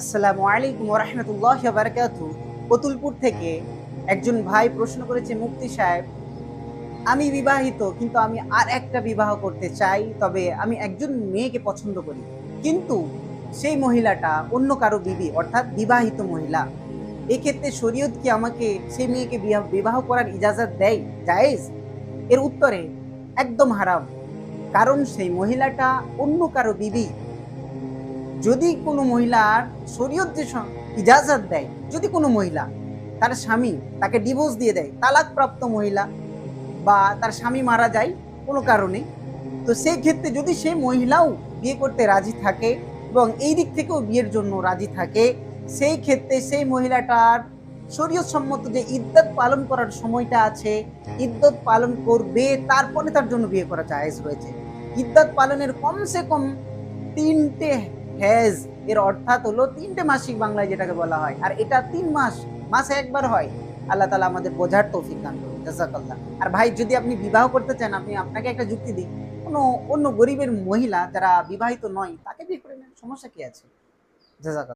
আসসালামু আলাইকুম ওয়া রাহমাতুল্লাহি ওয়া বারাকাতুহু। কতুলপুর থেকে একজন ভাই প্রশ্ন করেছে, মুফতি সাহেব, আমি বিবাহিত কিন্তু আমি আর একটা বিবাহ করতে চাই। তবে আমি একজন মেয়েকে পছন্দ করি। কিন্তু সেই মহিলাটা অন্য কারো বিবি অর্থাৎ বিবাহিত মহিলা। এক্ষেত্রে শরীয়ত কি আমাকে সেই মেয়েকে বিবাহ করার ইজাজত দেয়? জায়েজ? এর উত্তরে একদম হারাম। কারণ সেই মহিলাটা অন্য কারো বিবি। যদি কোনো মহিলার শরীয়ত যে ইজাজত দেয়, যদি কোনো মহিলা তার স্বামী তাকে ডিভোর্স দিয়ে দেয়, তালাকপ্রাপ্ত মহিলা বা তার স্বামী মারা যায় কোনো কারণে, তো সেই ক্ষেত্রে যদি সেই মহিলাও বিয়ে করতে রাজি থাকে এবং এই দিক থেকেও বিয়ের জন্য রাজি থাকে, সেই ক্ষেত্রে সেই মহিলাটার শরীয়ত সম্মত যে ইদ্যত পালন করার সময়টা আছে, ইদ্যত পালন করবে, তারপরে তার জন্য বিয়ে করা জায়েজ রয়েছে। ইদ্যত পালনের কমসে কম ৩ টে হেজ, এর অর্থাৎ হলো ৩ টে মাসিক বাংলায় যেটাকে বলা হয়, আর এটা ৩ মাস, মাসে একবার হয়। আল্লাহ তালা আমাদের বোঝার তৌফিক দান করুন। জাযাকাল্লাহ। আর ভাই, যদি আপনি বিবাহ করতে চান, আপনি আপনাকে একটা যুক্তি দিই, কোনো অন্য গরিবের মহিলা যারা বিবাহিত নয় তাকে বিয়ে করে নেন, সমস্যা কি আছে? জাযাকাল্লাহ।